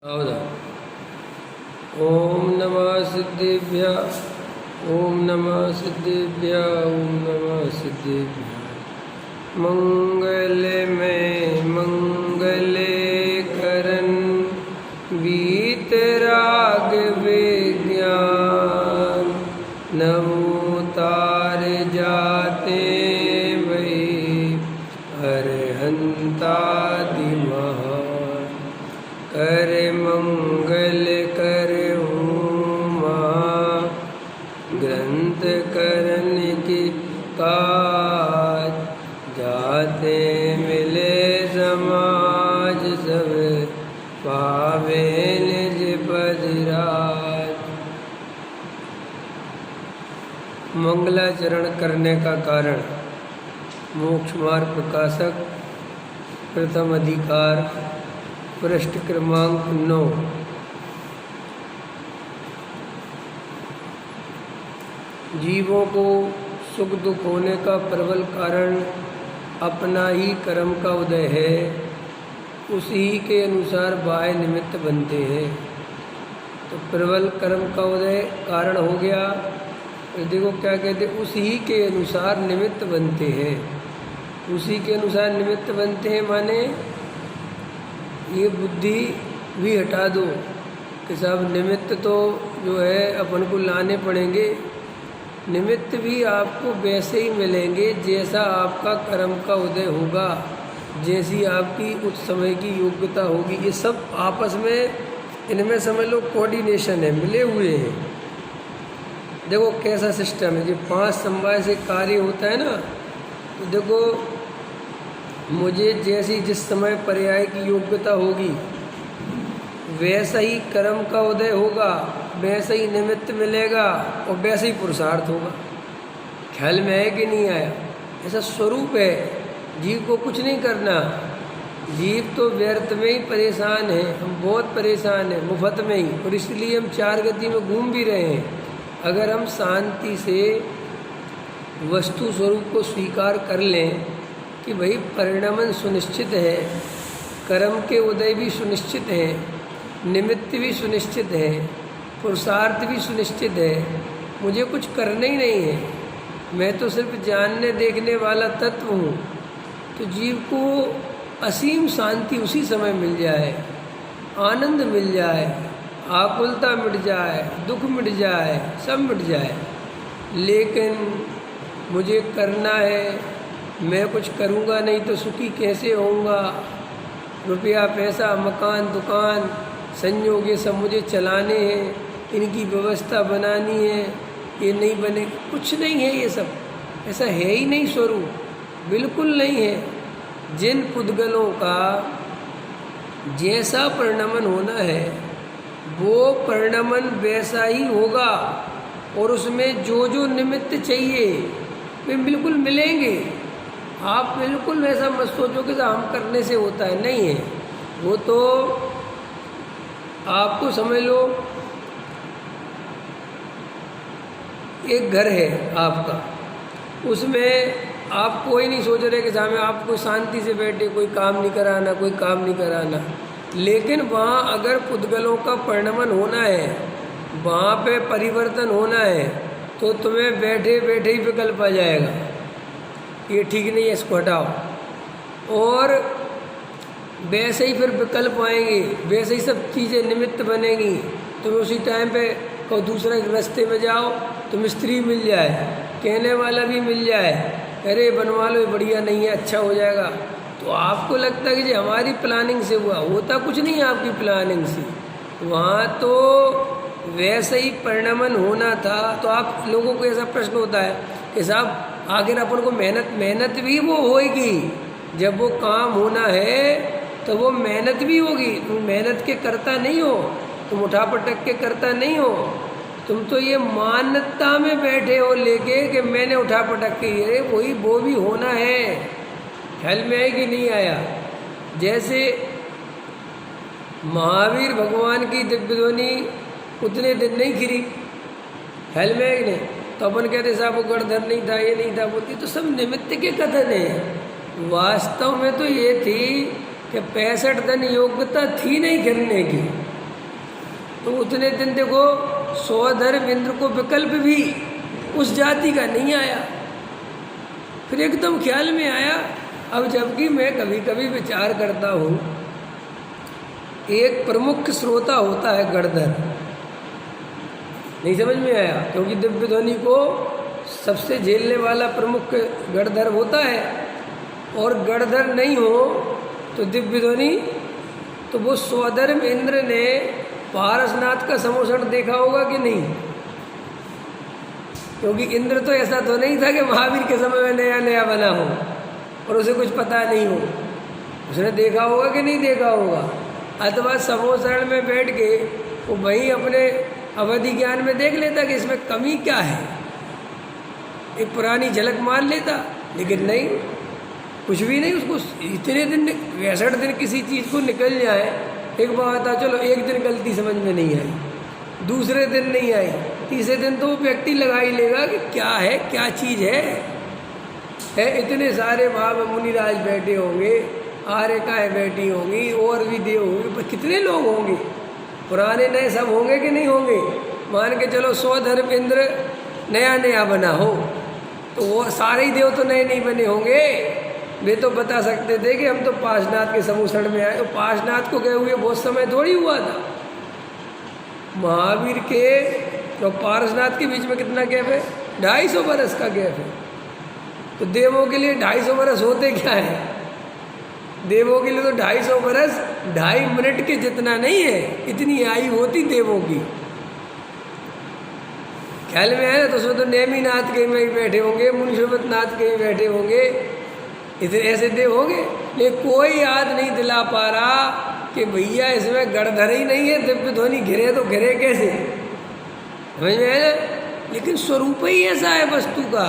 ಹೌದಾ? ಓಂ ನಮಃ ಸಿದ್ಧೇಭ್ಯ ಓಂ ನಮಃ ಸಿದ್ಧೇಭ್ಯ ಓಂ ನಮಃ ಸಿದ್ಧೇಭ್ಯ मंगलमय मंगले करन वीतराग विज्ञान नवोतार जाते वही अरहंतादि महान कर मंगल कर उमा ग्रंथ करन की काज जाते मिले समाज सब पावे निज पदराज। मंगलाचरण करने का कारण मोक्ष मार्ग प्रकाशक प्रथम अधिकार पृष्ठ क्रमांक 9। जीवों को सुख दुख होने का प्रबल कारण अपना ही कर्म का उदय है, उसी के अनुसार बाह्य निमित्त बनते हैं। तो प्रबल कर्म का उदय कारण हो गया। तो देखो क्या कहते, उसी के अनुसार निमित्त बनते हैं। उसी के अनुसार निमित्त बनते हैं माने ये बुद्धि भी हटा दो कि साहब निमित्त तो जो है अपन को लाने पड़ेंगे। निमित्त भी आपको वैसे ही मिलेंगे जैसा आपका कर्म का उदय होगा, जैसी आपकी उस समय की योग्यता होगी। ये सब आपस में इनमें समझ लो कोऑर्डिनेशन है, मिले हुए हैं। देखो कैसा सिस्टम है, जो 5 समवाय से कार्य होता है ना, तो देखो मुझे जैसी जिस समय पर्याय की योग्यता होगी वैसा ही कर्म का उदय होगा, वैसा ही निमित्त मिलेगा और वैसा ही पुरुषार्थ होगा। ख्याल में है कि नहीं आया? ऐसा स्वरूप है। जीव को कुछ नहीं करना। जीव तो व्यर्थ में ही परेशान है। हम बहुत परेशान हैं मुफ्त में ही, और इसलिए हम 4 गति में घूम भी रहे हैं। अगर हम शांति से वस्तु स्वरूप को स्वीकार कर लें कि भाई परिणमन सुनिश्चित है, कर्म के उदय भी सुनिश्चित है, निमित्त भी सुनिश्चित है, पुरुषार्थ भी सुनिश्चित है, मुझे कुछ करना ही नहीं है, मैं तो सिर्फ जानने देखने वाला तत्व हूँ, तो जीव को असीम शांति उसी समय मिल जाए, आनंद मिल जाए, आकुलता मिट जाए, दुख मिट जाए, सब मिट जाए। लेकिन मुझे करना है, मैं कुछ करूँगा नहीं तो सुखी कैसे होऊंगा, रुपया पैसा मकान दुकान संयोग ये सब मुझे चलाने हैं, इनकी व्यवस्था बनानी है, ये नहीं बने, कुछ नहीं है। ये सब ऐसा है ही नहीं, स्वरूप बिल्कुल नहीं है। जिन पुद्गलों का जैसा परिणमन होना है वो परिणमन वैसा ही होगा, और उसमें जो जो निमित्त चाहिए वे बिल्कुल मिलेंगे। आप बिल्कुल वैसा मत सोचो कि हम करने से होता है, नहीं है। वो तो आपको समझ लो एक घर है आपका, उसमें आप कोई नहीं सोच रहे कि सामने आपको शांति से बैठे, कोई काम नहीं कराना, कोई काम नहीं कराना। लेकिन वहाँ अगर पुद्गलों का परिणमन होना है, वहाँ पे परिवर्तन होना है, तो तुम्हें बैठे बैठे ही विकल्प आ जाएगा, ये ठीक नहीं है, इसको हटाओ। और वैसे ही फिर विकल्प आएंगे, वैसे ही सब चीज़ें निमित्त बनेंगी। तुम उसी टाइम पे कोई दूसरे रास्ते में जाओ तो मिस्त्री मिल जाए, कहने वाला भी मिल जाए, अरे बनवा लो, बढ़िया नहीं है, अच्छा हो जाएगा। तो आपको लगता है कि जी हमारी प्लानिंग से हुआ, होता कुछ नहीं है आपकी प्लानिंग से। वहाँ तो वैसे ही परिणमन होना था। तो आप लोगों को ऐसा प्रश्न होता है कि साहब आखिर अपन को मेहनत भी वो होएगी, जब वो काम होना है तो वो मेहनत भी होगी। तुम मेहनत के करता नहीं हो, तुम उठा पटक के करता नहीं हो, तुम तो ये मान्यता में बैठे हो लेके कि मैंने उठा पटक के, ये वही वो भी होना है। ख्याल में है कि नहीं आया? जैसे महावीर भगवान की दिव्य ध्वनि उतने दिन नहीं खिरी, ख्याल में है कि नहीं? तो अपन कहते साहब वो गणधर नहीं था, ये नहीं था, बोलती तो सब निमित्त के कथन है। वास्तव में तो ये थी कि 65 दिन योग्यता थी नहीं गिरने की, तो उतने दिन देखो स्वधर्म इंद्र को विकल्प भी उस जाति का नहीं आया। फिर एकदम ख्याल में आया, अब जबकि मैं कभी कभी विचार करता हूँ, एक प्रमुख श्रोता होता है गणधर, नहीं समझ में आया, क्योंकि दिव्य ध्वनि को सबसे झेलने वाला प्रमुख गणधर होता है, और गणधर नहीं हो तो दिव्य ध्वनि, तो वो स्वधर्म इंद्र ने पारसनाथ का समोषण देखा होगा कि नहीं? क्योंकि इंद्र तो ऐसा तो नहीं था कि महावीर के समय में नया नया बना हो और उसे कुछ पता नहीं हो, उसने देखा होगा कि नहीं देखा होगा। अथवा समोषण में बैठ के वो वहीं अपने अवधि ज्ञान में देख लेता कि इसमें कमी क्या है, एक पुरानी झलक मार लेता, लेकिन नहीं, कुछ भी नहीं। उसको इतने दिन 65 दिन किसी चीज़ को निकल जाए, एक बात था, चलो एक दिन गलती समझ में नहीं आई, दूसरे दिन नहीं आई, तीसरे दिन तो वो व्यक्ति लगा ही लेगा कि क्या है, क्या चीज़ है। इतने सारे वहाँ में मुनिराज बैठे होंगे, आर्यकाएँ बैठी होंगी, और भी देव होंगे, पर कितने लोग होंगे, पुराने नए सब होंगे कि नहीं होंगे? मान के चलो स्वधर्म इंद्र नया नया बना हो, तो वो सारे ही देव तो नए नहीं बने होंगे। वे तो बता सकते थे कि हम तो पार्श्वनाथ के समूषण में आए, तो पार्श्वनाथ को गए हुए बहुत समय थोड़ी हुआ था। महावीर के और पार्श्वनाथ के बीच में कितना गैप है? 250 बरस का गैप है। तो देवों के लिए 250 बरस होते क्या है? देवों के लिए तो 250 बरस 2.5 मिनट के जितना नहीं है, इतनी आयु होती देवों की। ख्याल में आया ना? तो उसमें तो नेमीनाथ के में बैठे होंगे, मुनिशोभत नाथ के में बैठे होंगे, इतने ऐसे देव होंगे, लेकिन कोई याद नहीं दिला पा रहा कि भैया इसमें गणधर ही नहीं है, दिव्य ध्वनि घिरे तो घिरे कैसे? समझ में आया? लेकिन स्वरूप ही ऐसा है वस्तु का,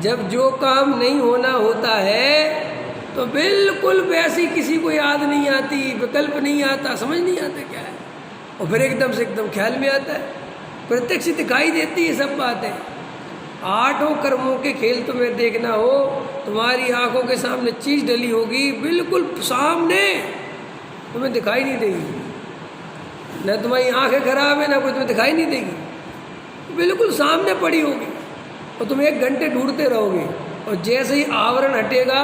जब जो काम नहीं होना होता है तो बिल्कुल वैसी किसी को याद नहीं आती, विकल्प नहीं आता, समझ नहीं आता क्या है, और फिर एकदम से एकदम ख्याल में आता है, प्रत्यक्ष दिखाई देती है सब बातें। 8 कर्मों के खेल तुम्हें देखना हो, तुम्हारी आंखों के सामने चीज़ डली होगी, बिल्कुल सामने, तुम्हें दिखाई नहीं देगी। न तुम्हारी आंखें खराब है, ना कोई तुम्हें दिखाई नहीं देगी, बिल्कुल सामने पड़ी होगी, और तुम 1 घंटे ढूंढते रहोगे, और जैसे ही आवरण हटेगा,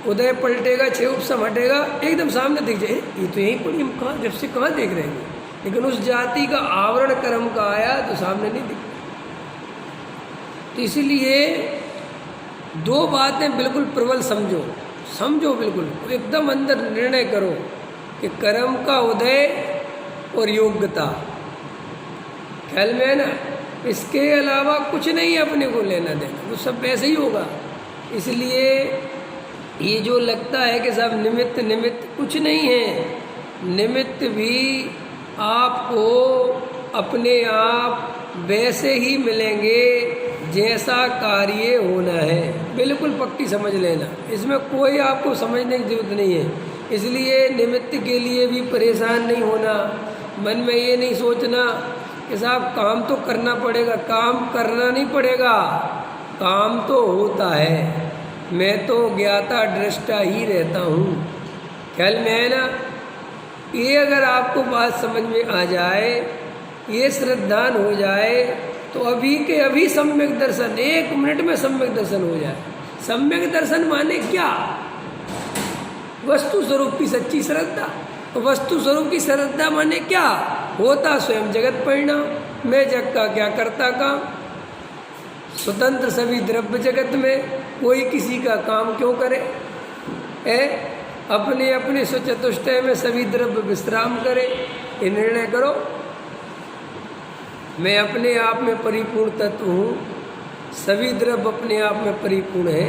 उदय पलटेगा, 6 उपसम हटेगा, एकदम सामने दिख जाए, ये तो यहीं पड़ी, हम कहाँ जब से कहाँ देख रहे हैं। लेकिन उस जाति का आवरण कर्म का आया तो सामने नहीं दिखता। तो इसीलिए 2 बातें बिल्कुल प्रबल समझो बिल्कुल, एकदम अंदर निर्णय करो कि कर्म का उदय और योग्यता, ख्याल में है ना? इसके अलावा कुछ नहीं है अपने को लेना देना, वो सब वैसे ही होगा। इसलिए ये जो लगता है कि सब निमित्त कुछ नहीं है। निमित्त भी आपको अपने आप वैसे ही मिलेंगे जैसा कार्य होना है, बिल्कुल पक्की समझ लेना, इसमें कोई आपको समझने की जरूरत नहीं है। इसलिए निमित्त के लिए भी परेशान नहीं होना, मन में ये नहीं सोचना कि साहब काम तो करना पड़ेगा, काम करना नहीं पड़ेगा, काम तो होता है, मैं तो ज्ञाता दृष्टा ही रहता हूँ। ख्याल में है ना? ये अगर आपको बात समझ में आ जाए, ये श्रद्धान हो जाए, तो अभी के अभी सम्यक दर्शन, 1 मिनट में सम्यक दर्शन हो जाए। सम्यक दर्शन माने क्या? वस्तु स्वरूप की सच्ची श्रद्धा। तो वस्तु स्वरूप की श्रद्धा माने क्या? होता स्वयं जगत परिणाम, मैं जग का क्या करता काम, स्वतंत्र सभी द्रव्य जगत में, कोई किसी का काम क्यों करे, अपने अपने स्वचतुष्टय में सभी द्रव्य विश्राम करे। ये निर्णय करो, मैं अपने आप में परिपूर्ण तत्व हूँ, सभी द्रव्य अपने आप में परिपूर्ण है,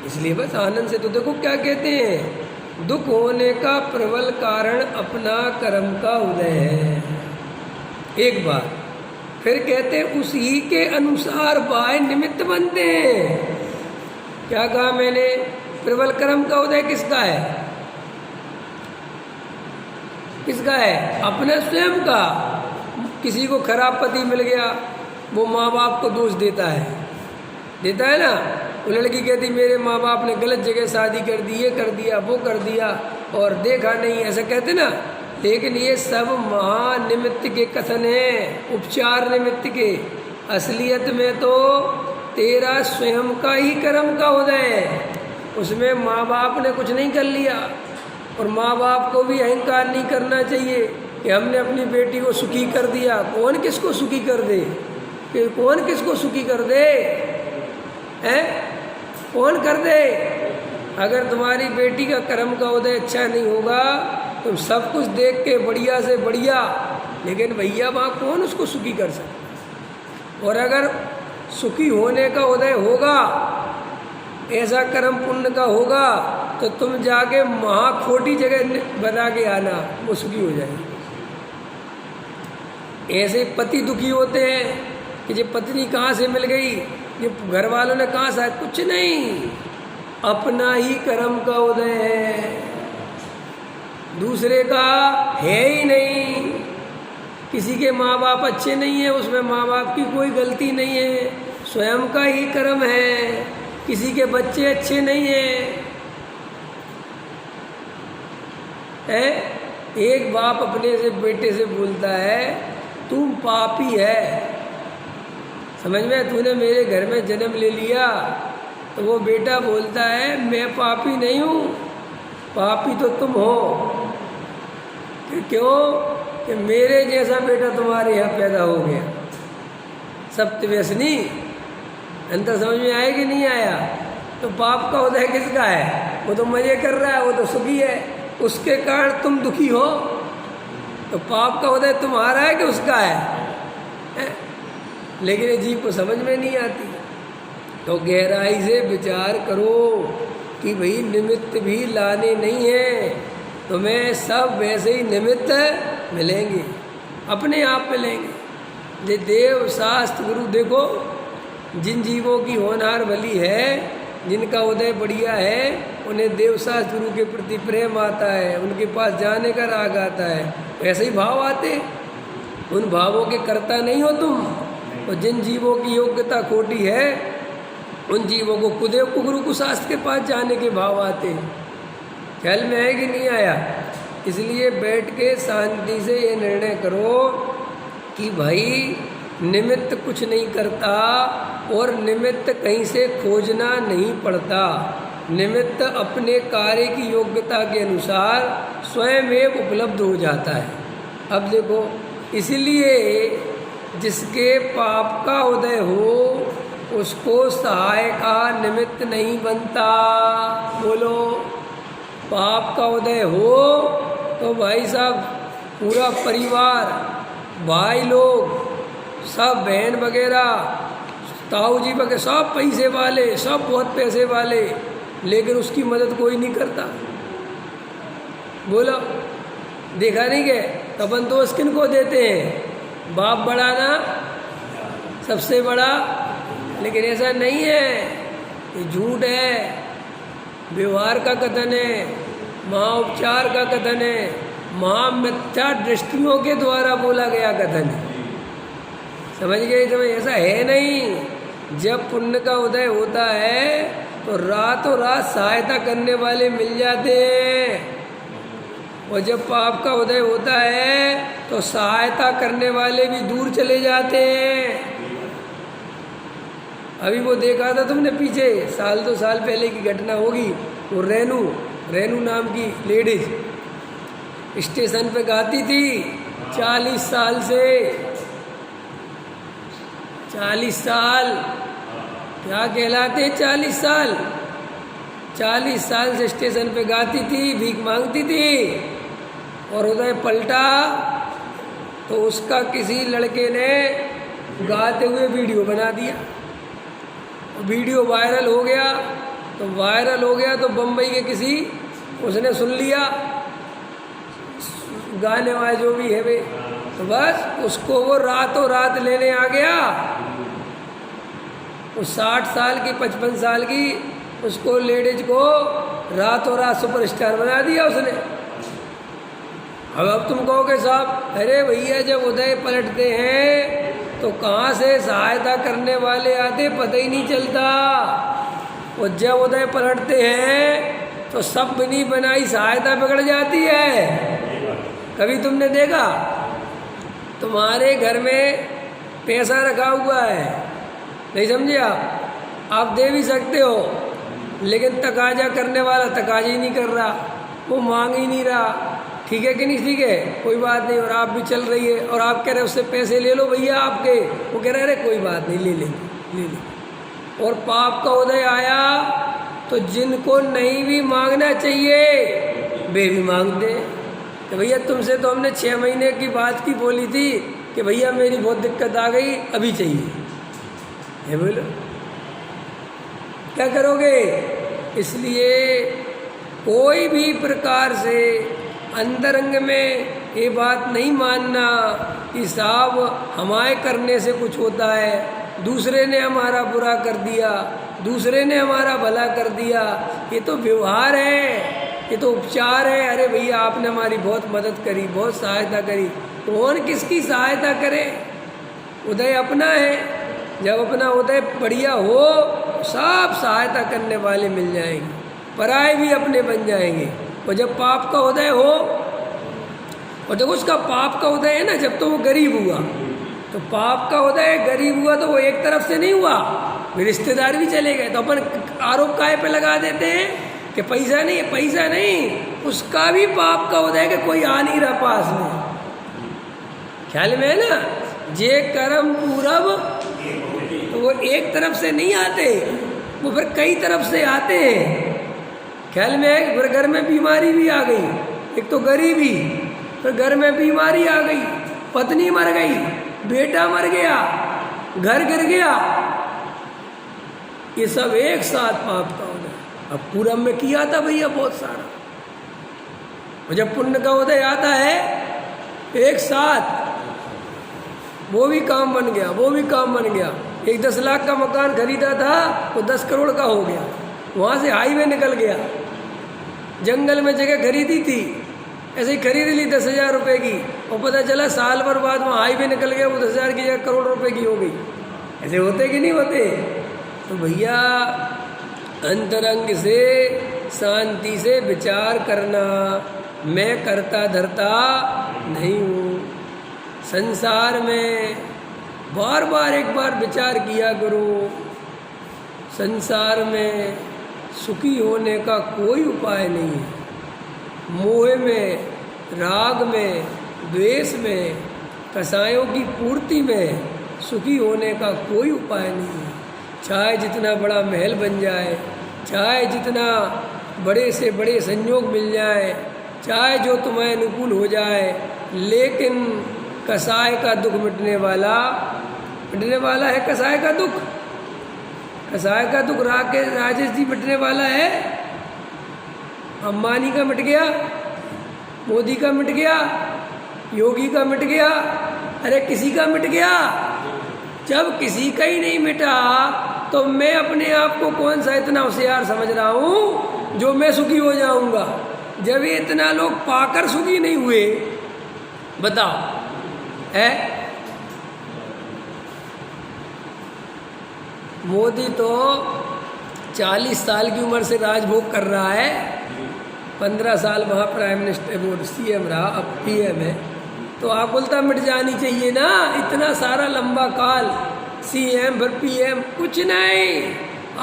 इसलिए बस आनंद से। तो देखो क्या कहते हैं, दुख होने का प्रबल कारण अपना कर्म का उदय है। एक बार फिर कहते हैं उसी के अनुसार बाह्य निमित्त बनते हैं। क्या कहा मैंने? प्रबल कर्म का उदय किसका है? किसका है? अपने स्वयं का। किसी को खराब पति मिल गया, वो माँ बाप को दोष देता है ना। वो लड़की कहती मेरे माँ बाप ने गलत जगह शादी कर दी, ये कर दिया, वो कर दिया, और देखा नहीं, ऐसा कहते ना। लेकिन ये सब महानिमित्त के कथन हैं, उपचार निमित्त के। असलियत में तो तेरा स्वयं का ही कर्म का उदय है, उसमें माँ बाप ने कुछ नहीं कर लिया। और माँ बाप को भी अहंकार नहीं करना चाहिए कि हमने अपनी बेटी को सुखी कर दिया। कौन किसको सुखी कर दे, कि कौन किसको सुखी कर दे, हैं? कौन कर दे? अगर तुम्हारी बेटी का कर्म का उदय अच्छा नहीं होगा, तुम सब कुछ देख के बढ़िया से बढ़िया, लेकिन भैया वहाँ कौन उसको सुखी कर सकता? और अगर सुखी होने का उदय होगा, ऐसा कर्म पुण्य का होगा, तो तुम जाके महाखोटी जगह बना के आना, वो सुखी हो जाएगी। ऐसे पति दुखी होते हैं कि ये पत्नी कहाँ से मिल गई, ये घर वालों ने कहाँ से, कुछ नहीं, अपना ही कर्म का उदय है, दूसरे का है ही नहीं। किसी के माँ बाप अच्छे नहीं है, उसमें माँ बाप की कोई गलती नहीं है, स्वयं का ही कर्म है। किसी के बच्चे अच्छे नहीं हैं, एक बाप अपने से बेटे से बोलता है तुम पापी है, समझ में, तूने मेरे घर में जन्म ले लिया। तो वो बेटा बोलता है मैं पापी नहीं हूँ, पापी तो तुम हो। क्यों? कि मेरे जैसा बेटा तुम्हारे यहाँ पैदा हो गया। सप्तव्यसनी, अंतर समझ में आया कि नहीं आया? तो पाप का उदय किसका है? वो तो मजे कर रहा है, वो तो सुखी है, उसके कारण तुम दुखी हो। तो पाप का उदय तुम्हारा है कि उसका है? लेकिन ये जीव को समझ में नहीं आती। तो गहराई से विचार करो कि भाई निमित्त भी लाने नहीं है, तुम्हें सब वैसे ही निमित्त मिलेंगे, अपने आप मिलेंगे। ये देव शास्त्र गुरु देखो, जिन जीवों की होनहार भली है, जिनका उदय बढ़िया है, उन्हें देव शास्त्र गुरु के प्रति प्रेम आता है, उनके पास जाने का राग आता है, ऐसे ही भाव आते। उन भावों के कर्ता नहीं हो तुम। और जिन जीवों की योग्यता खोटी है, उन जीवों को कुदेव कुगुरु कुशास्त्र के पास जाने के भाव आते हैं। ख्याल में है कि नहीं आया? इसलिए बैठ के शांति से ये निर्णय करो कि भाई निमित्त कुछ नहीं करता और निमित्त कहीं से खोजना नहीं पड़ता। निमित्त अपने कार्य की योग्यता के अनुसार स्वयं एक उपलब्ध हो जाता है। अब देखो, इसलिए जिसके पाप का उदय हो उसको सहाय का निमित्त नहीं बनता। बोलो, पाप का उदय हो तो भाई साहब पूरा परिवार, भाई लोग सब, बहन वगैरह, ताऊ जी वगैरह, सब पैसे वाले, सब बहुत पैसे वाले, लेकिन उसकी मदद कोई नहीं करता। बोलो, देखा नहीं गए? अपन तो किन को देते हैं? बाप बड़ा ना, सबसे बड़ा, लेकिन ऐसा नहीं है, ये झूठ है। व्यवहार का कथन है, महाउपचार का कथन है, महामिथ्या दृष्टियों के द्वारा बोला गया कथन है। समझ गए? समझ? ऐसा है नहीं। जब पुण्य का उदय होता है तो रातों रात सहायता करने वाले मिल जाते हैं, और जब पाप का उदय होता है तो सहायता करने वाले भी दूर चले जाते हैं। अभी वो देखा था तुमने पीछे, साल 2 साल पहले की घटना होगी, वो रेनू नाम की लेडीज स्टेशन पे गाती थी 40 साल से, 40 साल क्या कहलाते? 40 साल, 40 साल से स्टेशन पे गाती थी, भीख मांगती थी, और उदय पलटा तो उसका किसी लड़के ने गाते हुए वीडियो बना दिया। वीडियो वायरल हो गया, तो वायरल हो गया तो बम्बई के किसी, उसने सुन लिया, गाने वाले जो भी है वे, तो बस उसको वो रातों रात लेने आ गया। वो 60 साल की, 55 साल की उसको लेडीज को रातों रात सुपरस्टार बना दिया उसने। अब तुम कहोगे साहब, अरे भैया जब उदय पलटते हैं तो कहाँ से सहायता करने वाले आते पता ही नहीं चलता। और जब उदय पलटते हैं तो सब बनी बनाई सहायता बिगड़ जाती है। कभी तुमने देखा तुम्हारे घर में पैसा रखा हुआ है, नहीं समझे आप दे भी सकते हो, लेकिन तकाजा करने वाला तकाजा ही नहीं कर रहा, वो मांग ही नहीं रहा, ठीक है कि नहीं ठीक है, कोई बात नहीं, और आप भी चल रही है और आप कह रहे उससे पैसे ले लो भैया आपके, वो कह रहे अरे कोई बात नहीं ले लेंगे। और पाप का उदय आया तो जिनको नहीं भी मांगना चाहिए वे भी मांग दे कि भैया तुमसे तो हमने 6 महीने की बात की बोली थी कि भैया मेरी बहुत दिक्कत आ गई, अभी चाहिए, है बोलो क्या करोगे। इसलिए कोई भी प्रकार से अंतरंग में ये बात नहीं मानना कि साहब हमारे करने से कुछ होता है, दूसरे ने हमारा बुरा कर दिया, दूसरे ने हमारा भला कर दिया, ये तो व्यवहार है, ये तो उपचार है। अरे भैया आपने हमारी बहुत मदद करी, बहुत सहायता करी, कौन किसकी सहायता करे, उदय अपना है, जब अपना उदय बढ़िया हो सब सहायता करने वाले मिल जाएंगे, पराये भी अपने बन जाएंगे। और जब पाप का उदय हो, और जब उसका पाप का उदय है ना, जब तो वो गरीब हुआ, तो पाप का उदय गरीब हुआ तो वो एक तरफ से नहीं हुआ, रिश्तेदार भी चले गए, तो अपन आरोप काहे पे लगा देते हैं कि पैसा नहीं, पैसा नहीं, उसका भी पाप का उदय कि कोई आ नहीं रहा पास में, ख्याल में है ना। जे कर्म पूरब तो वो एक तरफ से नहीं आते, वो फिर कई तरफ से आते हैं, ख्याल में है। फिर घर में बीमारी भी आ गई, एक तो गरीबी, फिर घर में बीमारी आ गई, पत्नी मर गई, बेटा मर गया, घर गिर गया, ये सब एक साथ पाप का उदय। अब पूरब में किया था भैया बहुत सारा, और जब पुण्य का उदय आता है एक साथ, वो भी काम बन गया, वो भी काम बन गया। एक 10 लाख का मकान खरीदा था, वो 10 करोड़ का हो गया, वहाँ से हाईवे निकल गया, जंगल में जगह खरीदी थी, ऐसे ही खरीद ली 10,000 रुपये की, और पता चला साल भर बाद वहाँ हाईवे निकल गया, वो 10,000 की जगह करोड़ रुपए की हो गई। ऐसे होते कि नहीं होते। तो भैया अंतरंग से शांति से विचार करना, मैं करता धरता नहीं हूँ। संसार में बार बार एक बार विचार किया करो, संसार में सुखी होने का कोई उपाय नहीं है। मोह में, राग में, द्वेष में, कसायों की पूर्ति में सुखी होने का कोई उपाय नहीं है। चाहे जितना बड़ा महल बन जाए, चाहे जितना बड़े से बड़े संयोग मिल जाए, चाहे जो तुम्हें अनुकूल हो जाए, लेकिन कसाय का दुख मिटने वाला है। कसाय का दुख, कसाय का दुख राजेश जी मिटने वाला है। अंबानी का मिट गया, मोदी का मिट गया, योगी का मिट गया, अरे किसी का मिट गया। जब किसी का ही नहीं मिटा तो मैं अपने आप को कौन सा इतना होशियार समझ रहा हूँ जो मैं सुखी हो जाऊंगा। जब ये इतना लोग पाकर सुखी नहीं हुए, बताओ है। मोदी तो 40 साल की उम्र से राजभोग कर रहा है, 15 साल वहाँ प्राइम मिनिस्टर वो CM रहा, अब PM है, तो आकुलता मिट जानी चाहिए ना। इतना सारा लंबा काल CM फिर PM, कुछ नहीं,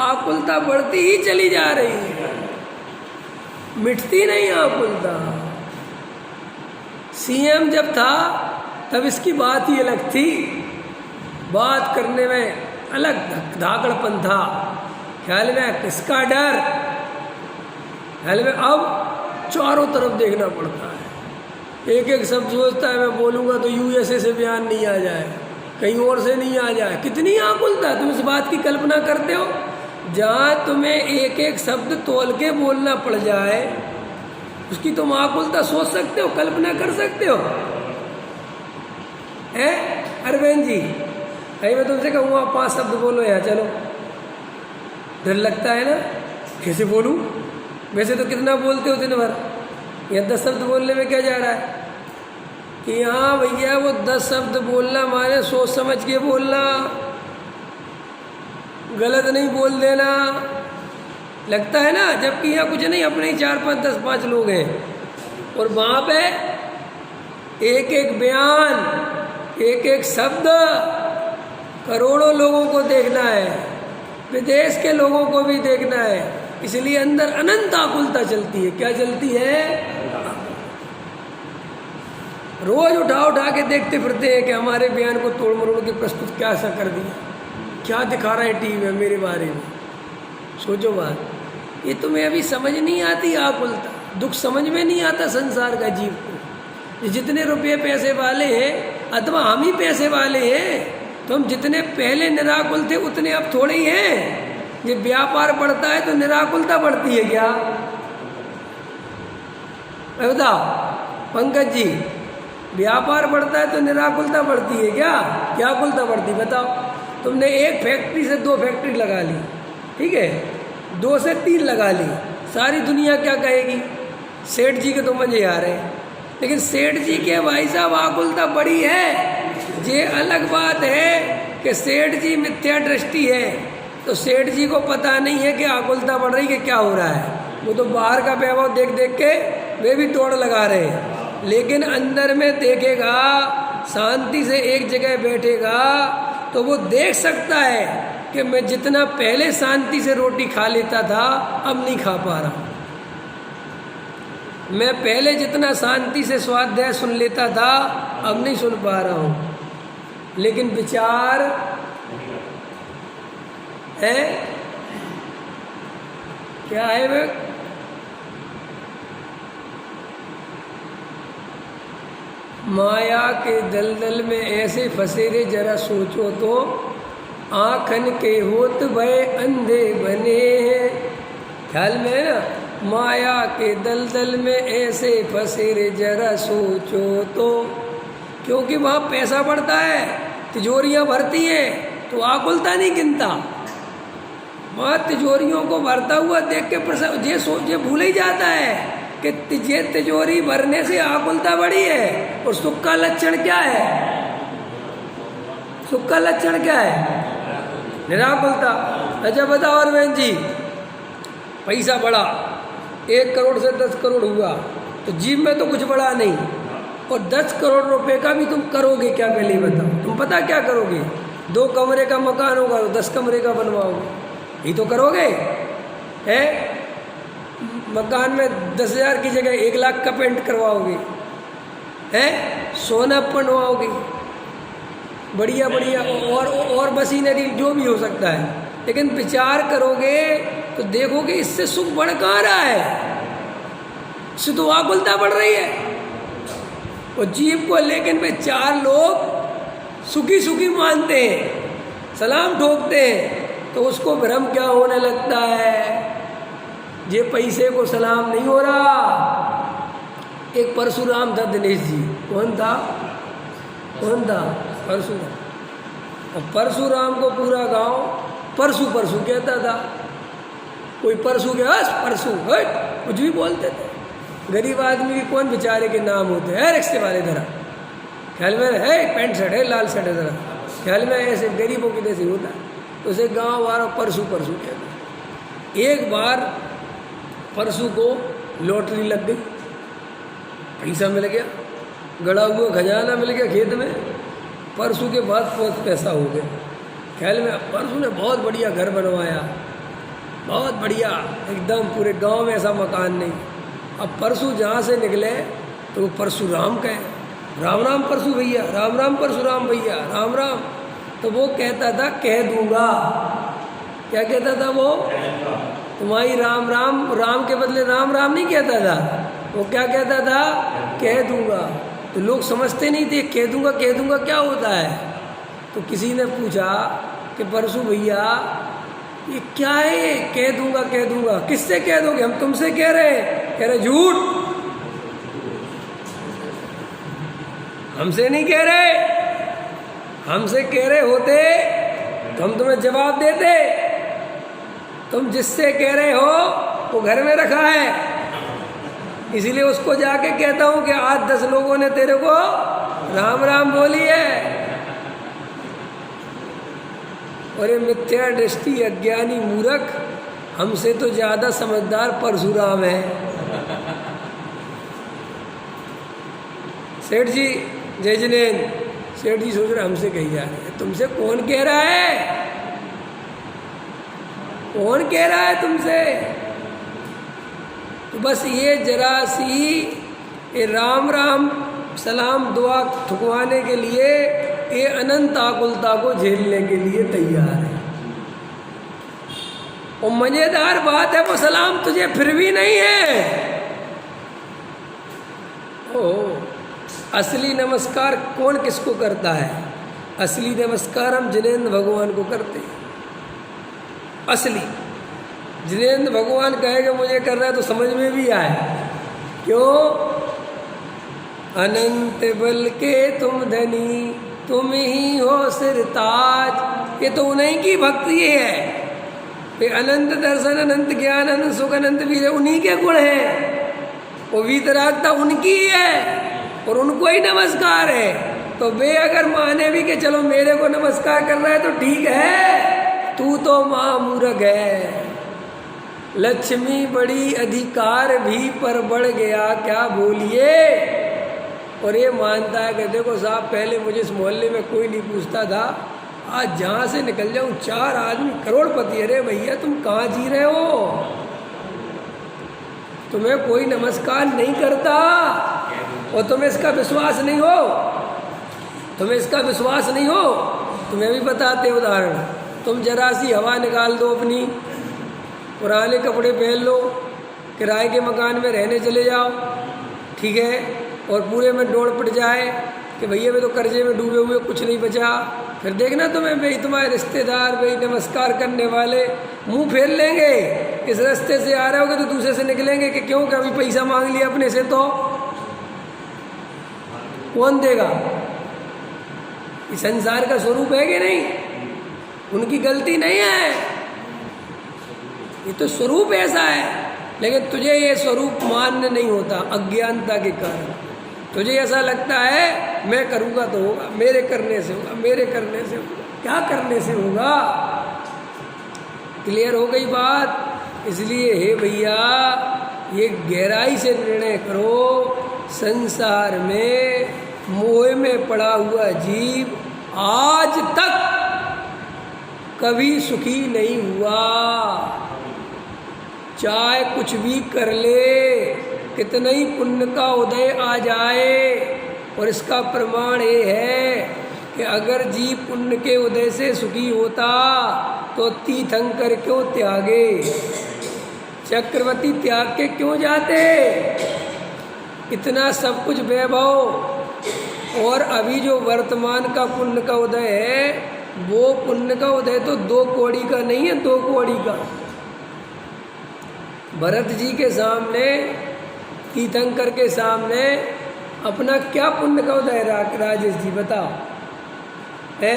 आकुलता बढ़ती ही चली जा रही है, मिटती नहीं आकुलता। CM जब था तब इसकी बात ही अलग थी, बात करने में अलग धाकड़पन था, ख्याल में किसका डर, ख्याल में अब चारों तरफ देखना पड़ता है। एक एक शब्द सोचता है मैं बोलूँगा तो USA से बयान नहीं आ जाए, कहीं और से नहीं आ जाए। कितनी आकुलता, तुम इस बात की कल्पना करते हो। जहाँ तुम्हें एक एक शब्द तोल के बोलना पड़ जाए, उसकी तुम आकुलता सोच सकते हो, कल्पना कर सकते हो। है अरविंद जी, कहीं मैं तुमसे कहूँगा 5 शब्द बोलो यहाँ, चलो, डर लगता है ना, कैसे बोलूँ। वैसे तो कितना बोलते हो दिन भर, या 10 शब्द बोलने में क्या जा रहा है कि हाँ भैया वो 10 शब्द बोलना माने सोच समझ के बोलना, गलत नहीं बोल देना, लगता है ना। जबकि यहाँ कुछ नहीं, अपने ही 4, 5, 10, 5 लोग हैं, और वहाँ पे एक एक बयान, एक एक शब्द करोड़ों लोगों को देखना है, विदेश के लोगों को भी देखना है। इसलिए अंदर अनंत आकुलता चलती है। क्या चलती है? रोज उठा उठा के देखते फिरते हैं कि हमारे बयान को तोड़ मरोड़ के प्रस्तुत क्या सा कर दिया, क्या दिखा रहे हैं टीवी में मेरे बारे में। सोचो बात, ये तुम्हें अभी समझ नहीं आती आकुलता, दुख समझ में नहीं आता संसार का जीव को। जितने रुपये पैसे वाले हैं अथवा हम ही पैसे वाले हैं, तो हम जितने पहले निराकुल थे उतने अब थोड़े ही हैं। जब व्यापार बढ़ता है तो निराकुलता बढ़ती है क्या? बताओ पंकज जी, व्यापार बढ़ता है तो निराकुलता बढ़ती है क्या? क्या आकुलता बढ़ती है बताओ? तुमने एक फैक्ट्री से 2 फैक्ट्री लगा ली, ठीक है, 2 से 3 लगा ली, सारी दुनिया क्या कहेगी? सेठ जी के तो मजे आ रहे हैं, लेकिन सेठ जी के भाई साहब आकुलता बड़ी है। ये अलग बात है कि सेठ जी मिथ्या दृष्टि है, तो सेठ जी को पता नहीं है कि आकुलता बढ़ रही, कि क्या हो रहा है। वो तो बाहर का वैभव देख देख के वे भी तोड़ लगा रहे हैं, लेकिन अंदर में देखेगा, शांति से एक जगह बैठेगा तो वो देख सकता है कि मैं जितना पहले शांति से रोटी खा लेता था अब नहीं खा पा रहा। मैं पहले जितना शांति से स्वाध्याय सुन लेता था अब नहीं सुन पा रहा हूँ। लेकिन विचार है क्या है? वे माया के दलदल में ऐसे फंसे रे, जरा सोचो तो आँखन के होत भय अंधे बने हैं। ख्याल में है ना? माया के दलदल में ऐसे फंसे रे, जरा सोचो तो। क्योंकि वहाँ पैसा बढ़ता है, तिजोरियाँ भरती हैं, तो आकुलता नहीं गिनता। वहाँ तिजोरियों को भरता हुआ देख के ये भूल ही जाता है कि ये तिजोरी भरने से आकुलता बढ़ी है। और सुख का लक्षण क्या है? सुख का लक्षण क्या है? निराकुलता। अच्छा बताओ अरविंद जी, पैसा बढ़ा, 1 करोड़ से 10 करोड़ हुआ, तो जीव में तो कुछ बढ़ा नहीं, और 10 करोड़ रुपए का भी तुम करोगे क्या? पहले बताओ, तुम पता क्या करोगे? 2 कमरे का मकान होगा तो 10 कमरे का बनवाओगे, ये तो करोगे है? मकान में 10,000 की जगह 1 लाख का पेंट करवाओगे है? सोना बनवाओगे, बढ़िया बढ़िया, और मशीनरी जो भी हो सकता है। लेकिन विचार करोगे तो देखोगे इससे सुख बढ़ कहाँ रहा है? इससे तो आकुलता बढ़ रही है। और जीव को लेकिन वे 4 लोग सुखी सुखी मानते हैं, सलाम ठोकते हैं, तो उसको भ्रम क्या होने लगता है? ये पैसे को सलाम नहीं हो रहा। एक परशुराम था, दिनेश जी, कौन था? परशुराम। और परशुराम को पूरा गांव परसू परसू कहता था। कोई परसू के परसू कुछ भी बोलते थे। गरीब आदमी के कौन बेचारे के नाम होते हैं? रिक्शे वाले जरा ख्याल में है, पेंट शर्ट है, लाल शर्ट है, जरा ख्याल में ऐसे गरीबों की जैसे होता है, तो उसे गाँव वाला परसू परसू कहते। एक बार परसू को लॉटरी लग गई, पैसा मिल गया, गड़ा हुआ खजाना मिल गया खेत में। परसू के बाद बहुत पैसा हो गया। ख्याल में परसू ने बहुत बढ़िया घर बनवाया, बहुत बढ़िया, एकदम पूरे गांव में ऐसा मकान नहीं। अब परसू जहाँ से निकले तो वो परशुराम कहे, राम राम परसू भैया, राम राम परशुराम भैया, राम राम। तो वो कहता था कह दूंगा। क्या कहता था वो? तुम्हारी राम राम, राम के बदले राम राम नहीं कहता था वो, क्या कहता था? कह दूंगा। तो लोग समझते नहीं थे कह दूंगा क्या होता है। तो किसी ने पूछा कि परसू भैया ये क्या है? कह दूंगा किससे कह दोगे? हम तुमसे कह रहे हैं। कह रहे झूठ, हमसे नहीं कह रहे। हमसे कह रहे होते तो हम तुम्हें जवाब देते। तुम जिससे कह रहे हो वो घर में रखा है, इसीलिए उसको जाके कहता हूं कि आज 10 लोगों ने तेरे को राम राम बोली है। और ये मिथ्या दृष्टि अज्ञानी मूर्ख हमसे तो ज्यादा समझदार परशुराम है। सेठ जी जय जिनेन्द्र। सेठ जी सोच रहे हमसे कही जा रहे हैं, तुमसे कौन कह रहा है? कौन कह रहा है तुमसे? तो बस ये जरा सी ये राम राम सलाम दुआ ठुकवाने के लिए ये अनंत आकुलता को झेलने के लिए तैयार है। और मजेदार बात है वो सलाम तुझे फिर भी नहीं है। असली नमस्कार कौन किसको करता है? असली नमस्कार हम जिनेन्द्र भगवान को करते हैं। असली जिनेन्द्र भगवान कहेगा मुझे करना है तो समझ में भी आए। क्यों? अनंत बल के तुम धनी, तुम ही हो सिरताज। ये तो उन्हीं की भक्ति है। ये अनंत दर्शन, अनंत ज्ञान, अनंत सुख, अनंत वीर उन्हीं के गुण हैं। वो वीतरागता उनकी है और उनको ही नमस्कार है। तो वे अगर माने भी कि चलो मेरे को नमस्कार कर रहा है तो ठीक है, तू तो महामूर्ख है। लक्ष्मी बड़ी अधिकार भी पर बढ़ गया क्या बोलिए। और ये मानता है कि देखो साहब पहले मुझे इस मोहल्ले में कोई नहीं पूछता था, आज जहाँ से निकल जाऊँ 4 आदमी करोड़पति। अरे भैया तुम कहाँ जी रहे हो? तुम्हें कोई नमस्कार नहीं करता और तुम्हें इसका विश्वास नहीं हो। तुम्हें इसका विश्वास नहीं हो, तुम्हें भी बताते उदाहरण। तुम जरा सी हवा निकाल दो अपनी, पुराने कपड़े पहन लो, किराए के मकान में रहने चले जाओ, ठीक है, और पूरे में डोड़ पड़ जाए कि भैया मैं तो कर्जे में डूबे हुए कुछ नहीं बचा। फिर देखना तुम्हें भाई तुम्हारे रिश्तेदार भाई नमस्कार करने वाले मुंह फेर लेंगे। इस रास्ते से आ रहे होगे तो दूसरे से निकलेंगे कि क्यों कभी पैसा मांग लिया अपने से, तो कौन देगा? इस संसार का स्वरूप है कि नहीं? उनकी गलती नहीं है, ये तो स्वरूप ऐसा है। लेकिन तुझे ये स्वरूप मान्य नहीं होता अज्ञानता के कारण। तुझे ऐसा लगता है मैं करूँगा तो होगा, मेरे करने से होगा, मेरे करने से होगा। क्या करने से होगा? क्लियर हो गई बात? इसलिए हे भैया ये गहराई से निर्णय करो, संसार में मोह में पड़ा हुआ जीव आज तक कभी सुखी नहीं हुआ। चाहे कुछ भी कर ले, कितना ही पुण्य का उदय आ जाए, और इसका प्रमाण ये है कि अगर जीव पुण्य के उदय से सुखी होता तो तीर्थंकर क्यों त्यागे, चक्रवर्ती त्याग के क्यों जाते? इतना सब कुछ वैभव। और अभी जो वर्तमान का पुण्य का उदय है, वो पुण्य का उदय तो 2 कौड़ी का नहीं है, 2 कौड़ी का। भरत जी के सामने, तीर्थंकर के सामने अपना क्या पुण्य का उदय राजेश जी बताओ है?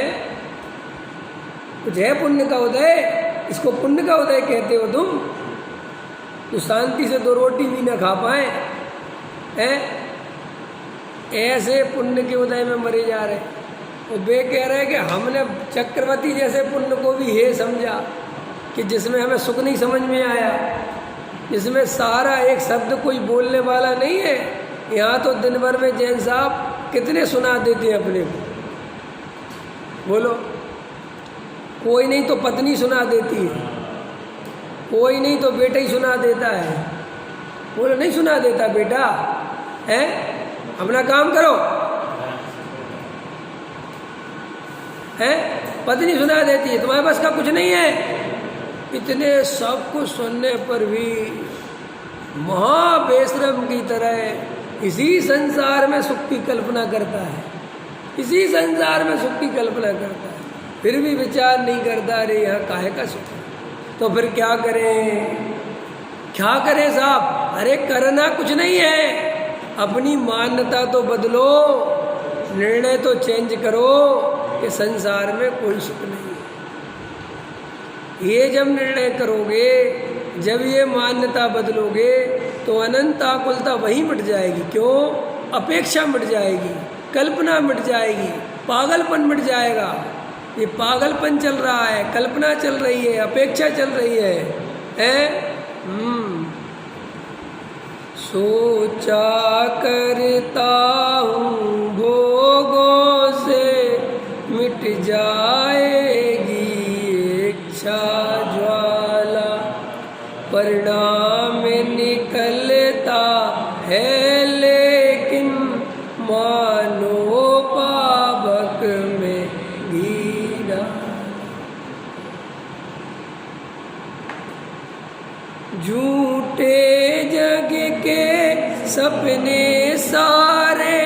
कुछ है पुण्य का उदय? इसको पुण्य का उदय कहते हो तुम? तो शांति से 2 रोटी भी ना खा पाए हैं, ऐसे पुण्य के उदय में मरे जा रहे। और वे कह रहे हैं कि हमने चक्रवर्ती जैसे पुण्य को भी हे समझा कि जिसमें हमें सुख नहीं समझ में आया, जिसमें सारा एक शब्द कोई बोलने वाला नहीं है। यहाँ तो दिन भर में जैन साहब कितने सुना देते हैं अपने को, बोलो। कोई नहीं तो पत्नी सुना देती है, कोई नहीं तो बेटा ही सुना देता है। बोलो नहीं सुना देता बेटा है, अपना काम करो है। पत्नी सुना देती है, तुम्हारे पास का कुछ नहीं है। इतने सब कुछ सुनने पर भी महाबेशरम की तरह इसी संसार में सुख की कल्पना करता है, इसी संसार में सुख की कल्पना करता है, फिर भी विचार नहीं करता अरे यहाँ काहे का सुख। तो फिर क्या करें? क्या करें साहब? अरे करना कुछ नहीं है, अपनी मान्यता तो बदलो, निर्णय तो चेंज करो कि संसार में कोई सुख नहीं है। ये जब निर्णय करोगे, जब ये मान्यता बदलोगे तो अनंत आकुलता वहीं मिट जाएगी। क्यों? अपेक्षा मिट जाएगी, कल्पना मिट जाएगी, पागलपन मिट जाएगा। ये पागलपन चल रहा है, कल्पना चल रही है, अपेक्षा चल रही है। सोचा करता हूँ भोगों से मिट जाएगी इच्छा ज्वाला, परिणाम निकलता है लेकिन मानो पावक में घी डाला। झूठे जग के सपने सारे,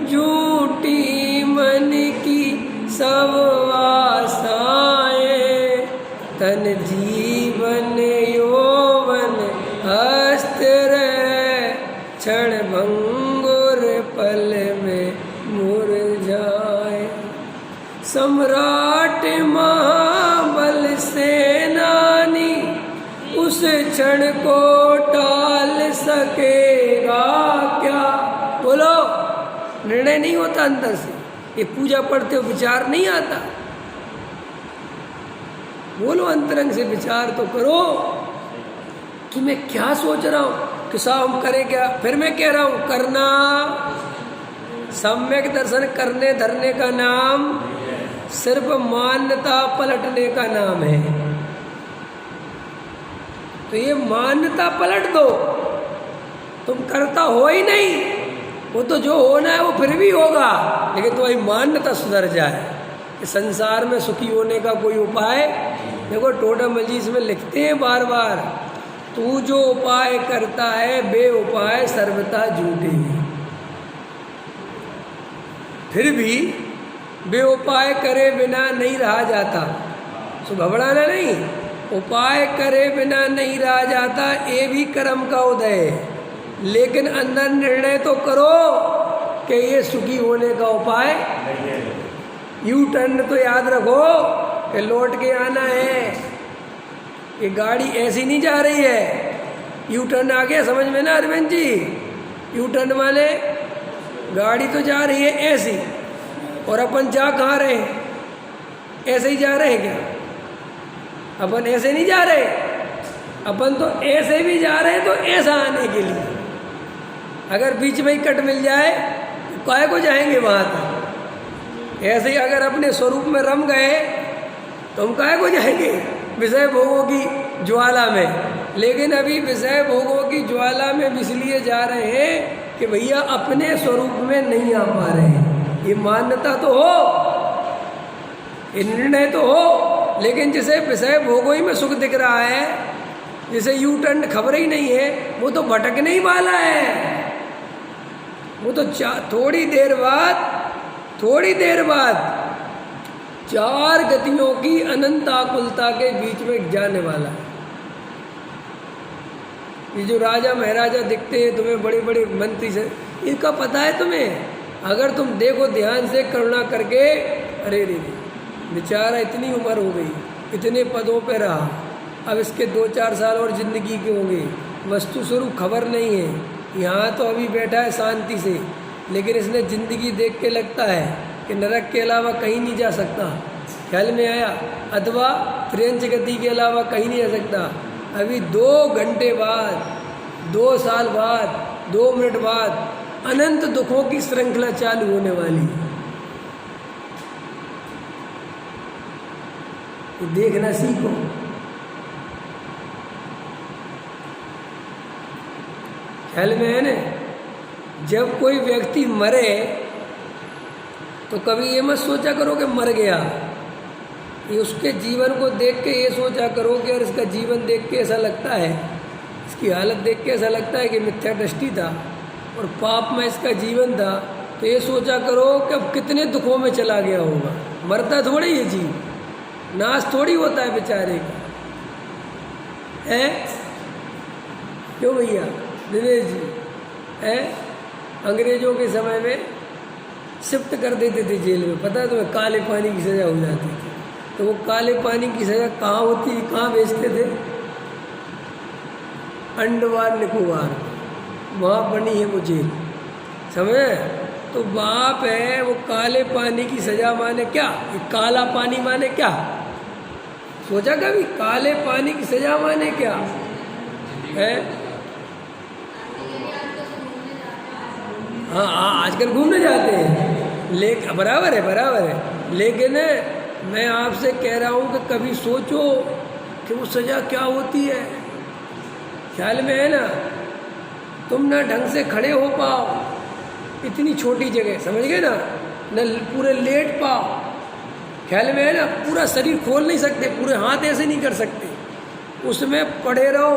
झूठी मन की सब आशाएं, तन जीवन यौवन हस्त रहे, क्षण भंगुर पल में मुरझाए। सम्राट महाबल सेनानी उस क्षण को टाल सकेगा क्या? बोलो, निर्णय नहीं होता अंदर से, ये पूजा पढ़ते हो विचार नहीं आता। बोलो, अंतरंग से विचार तो करो कि मैं क्या सोच रहा हूं, कि साहब हम करें क्या। फिर मैं कह रहा हूं, करना सम्यक दर्शन करने धरने का नाम सिर्फ मान्यता पलटने का नाम है। तो ये मान्यता पलट दो, तुम करता हो ही नहीं, वो तो जो होना है वो फिर भी होगा, लेकिन तुम्हारी मान्यता सुधर जाए कि संसार में सुखी होने का कोई उपाय। देखो टोटम मजीज में लिखते हैं बार बार, तू जो उपाय करता है बे उपाय सर्वथा झूठे हैं। फिर भी बे उपाय करे बिना नहीं रहा जाता, सो घबराना नहीं। उपाय करे बिना नहीं रहा जाता, ये भी कर्म का उदय है, लेकिन अंदर निर्णय तो करो कि ये सुखी होने का उपाय। यू टर्न तो याद रखो कि लौट के आना है, ये गाड़ी ऐसी नहीं जा रही है। यू टर्न आ गया समझ में ना अरविंद जी? यू टर्न वाले गाड़ी तो जा रही है ऐसी, और अपन जा कहाँ रहे हैं? ऐसे ही जा रहे हैं क्या? अपन ऐसे नहीं जा रहे, अपन तो ऐसे भी जा रहे हैं, तो ऐसा आने के लिए। अगर बीच में ही कट मिल जाए तो काहे को जाएंगे वहाँ तक? ऐसे ही अगर अपने स्वरूप में रम गए तो हम काहे को जाएंगे विषय भोगों की ज्वाला में। लेकिन अभी विषय भोगों की ज्वाला में इसलिए जा रहे हैं कि भैया अपने स्वरूप में नहीं आ पा रहे हैं। ये मान्यता तो हो, ये निर्णय तो हो, लेकिन जिसे विषय भोगों ही में सुख दिख रहा है, जिसे यू टर्न खबर ही नहीं है, वो तो भटकने ही वाला है। वो तो थोड़ी देर बाद चार गतियों की अनंत आकुलता के बीच में जाने वाला है। ये जो राजा महाराजा दिखते हैं तुम्हें, बड़े बड़े मंत्री से, इनका पता है तुम्हें? अगर तुम देखो ध्यान से करुणा करके, अरे रे बेचारा इतनी उम्र हो गई, इतने पदों पे रहा, अब इसके 2-4 साल और ज़िंदगी के होंगे, वस्तु स्वरूप खबर नहीं है। यहाँ तो अभी बैठा है शांति से, लेकिन इसने ज़िंदगी देख के लगता है कि नरक के अलावा कहीं नहीं जा सकता। ख्याल में आया? अथवा त्रियंच गति के अलावा कहीं नहीं जा सकता। अभी 2 घंटे बाद, 2 साल बाद, 2 मिनट बाद अनंत दुखों की श्रृंखला चालू होने वाली है। तो देखना सीखो। ख्याल में है ना? जब कोई व्यक्ति मरे तो कभी ये मत सोचा करो कि मर गया, ये उसके जीवन को देख के ये सोचा करो कि यार इसका जीवन देख के ऐसा लगता है, इसकी हालत देख के ऐसा लगता है कि मिथ्या दृष्टि था और पाप में इसका जीवन था। तो ये सोचा करो कि अब कितने दुखों में चला गया होगा। मरता थोड़ी ये जीव, नाश थोड़ी होता है बेचारे का, है क्यों भैया दिनेश जी? है अंग्रेजों के समय में शिफ्ट कर देते थे जेल में, पता है तुम्हें? काले पानी की सज़ा हो जाती थी। तो वो काले पानी की सज़ा कहाँ होती है, कहाँ भेजते थे? अंडमान निकोबार, वहाँ बनी है वो जेल, समझे? तो बाप है वो काले पानी की सज़ा माने क्या? ये काला पानी माने क्या? सोचा कभी काले पानी की सज़ा माने क्या है? हाँ आजकल घूमने जाते हैं, लेकिन बराबर है, लेकिन मैं आपसे कह रहा हूँ कि कभी सोचो कि वो सज़ा क्या होती है। ख्याल में है ना, तुम ना ढंग से खड़े हो पाओ, इतनी छोटी जगह, समझ गए ना, न पूरे लेट पाओ, ख्याल में है ना, पूरा शरीर खोल नहीं सकते, पूरे हाथ ऐसे नहीं कर सकते, उसमें पड़े रहो,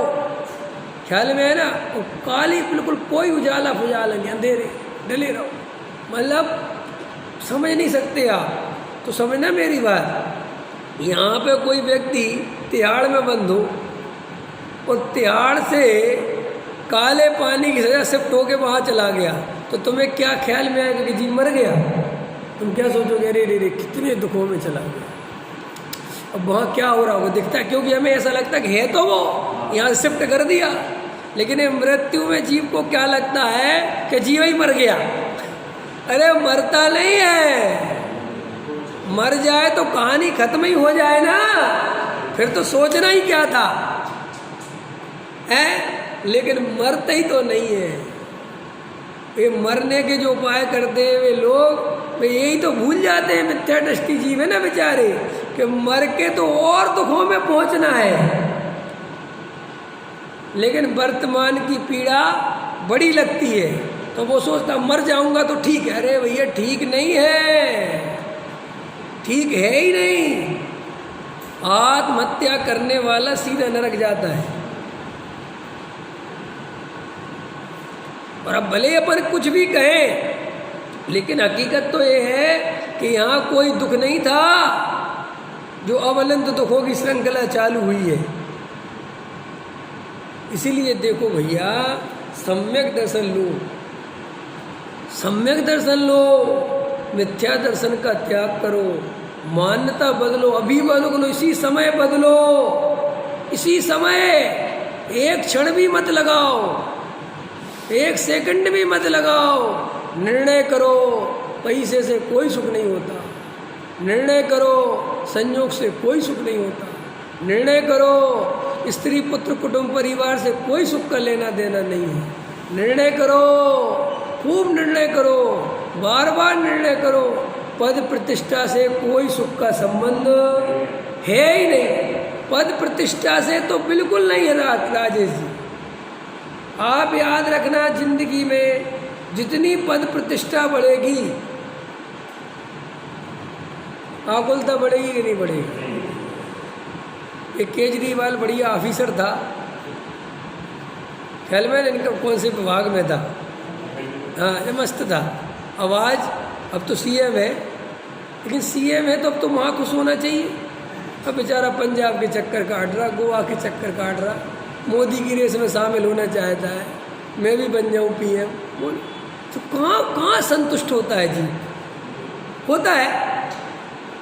ख्याल में है ना, और काली बिल्कुल कोई उजाला फुजाला नहीं, अंधेरे डले रहो, मतलब समझ नहीं सकते आप। तो समझना मेरी बात, यहाँ पे कोई व्यक्ति तिहाड़ में बंद हो और तिहाड़ से काले पानी की सजा शिफ्ट होके वहाँ चला गया, तो तुम्हें क्या ख्याल में आएगा कि जी मर गया? तुम क्या सोचोगे, अरे रे रे कितने दुखों में चला गया। अब वहाँ क्या हो रहा होगा दिखता है, क्योंकि हमें ऐसा लगता है कि है तो वो यहाँ शिफ्ट कर दिया, लेकिन मृत्यु में जीव को क्या लगता है कि जीव ही मर गया। अरे मरता नहीं है, मर जाए तो कहानी खत्म ही हो जाए ना, फिर तो सोचना ही क्या था है, लेकिन मरते ही तो नहीं है। ये मरने के जो उपाय करते हैं वे लोग, वे यही तो भूल जाते हैं, मिथ्या दृष्टि जीव है ना बेचारे, कि मर के तो और दुखों में पहुंचना है, लेकिन वर्तमान की पीड़ा बड़ी लगती है, तो वो सोचता मर जाऊंगा तो ठीक है। अरे भैया ठीक नहीं है, ठीक है ही नहीं। आत्महत्या करने वाला सीधा नरक जाता है। और अब भले अपन कुछ भी कहें, लेकिन हकीकत तो ये है कि यहाँ कोई दुख नहीं था, जो अब अनंत दुखों की श्रृंखला चालू हुई है। इसीलिए देखो भैया, सम्यक दर्शन लो, सम्यक दर्शन लो, मिथ्या दर्शन का त्याग करो, मान्यता बदलो, अभी बदलो, इसी समय बदलो, इसी समय, एक क्षण भी मत लगाओ, एक सेकंड भी मत लगाओ। निर्णय करो, पैसे से कोई सुख नहीं होता, निर्णय करो, संयोग से कोई सुख नहीं होता, निर्णय करो, स्त्री पुत्र कुटुंब परिवार से कोई सुख का लेना देना नहीं है, निर्णय करो, खूब निर्णय करो, बार बार निर्णय करो। पद प्रतिष्ठा से कोई सुख का संबंध है ही नहीं, पद प्रतिष्ठा से तो बिल्कुल नहीं है राजेश जी। आप याद रखना, जिंदगी में जितनी पद प्रतिष्ठा बढ़ेगी, आकुलता बढ़ेगी कि नहीं बढ़ेगी? एक केजरीवाल बढ़िया ऑफिसर था, ख्याल में इनका कौन से विभाग में था, हाँ ये मस्त था, आवाज़, अब तो सीएम है, लेकिन सीएम है तो अब तो वहाँ खुश होना चाहिए। अब बेचारा पंजाब के चक्कर काट रहा, गोवा के चक्कर काट रहा, मोदी की रेस में शामिल होना चाहता है, मैं भी बन जाऊँ पीएम। तो कहाँ संतुष्ट होता है जी? होता है?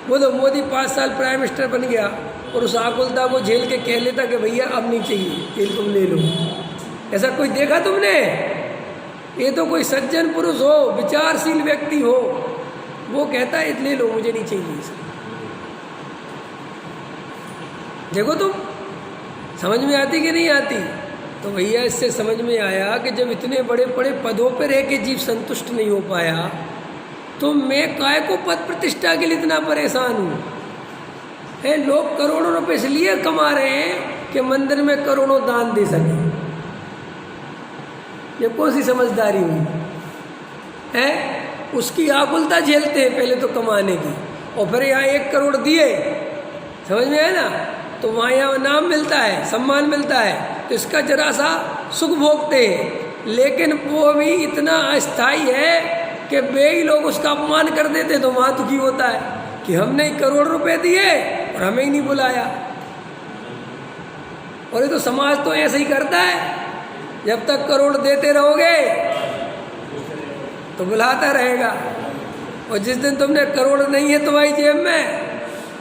वो तो मोदी 5 साल प्राइम मिनिस्टर बन गया और उस आकुलता को झेल के कह लेता कि भैया अब नहीं चाहिए, तेल तुम ले लो। ऐसा कोई देखा तुमने? ये तो कोई सज्जन पुरुष हो, विचारशील व्यक्ति हो, वो कहता है ले लो, मुझे नहीं चाहिए इसे। देखो तुम, समझ में आती कि नहीं आती? तो भैया इससे समझ में आया कि जब इतने बड़े बड़े पदों पर रह के जीव संतुष्ट नहीं हो पाया, तो मैं काय को पद प्रतिष्ठा के लिए इतना परेशान हूँ। है लोग करोड़ों रुपए इसलिए कमा रहे हैं कि मंदिर में करोड़ों दान दे सके। ये कौन सी समझदारी हुई है? उसकी आकुलता झेलते हैं पहले तो कमाने की, और फिर यहाँ 1 करोड़ दिए, समझ में आया ना, तो वहाँ यहाँ नाम मिलता है, सम्मान मिलता है, तो इसका जरा सा सुख भोगते हैं। लेकिन वो भी इतना अस्थायी है कि बेई लोग उसका अपमान कर देते, तो वहाँ दुखी होता है कि हमने 1 करोड़ रुपए दिए और हमें ही नहीं बुलाया। और ये तो समाज तो ऐसे ही करता है, जब तक करोड़ देते रहोगे तो बुलाता रहेगा, और जिस दिन तुमने करोड़ नहीं है तुम्हारी जेब में,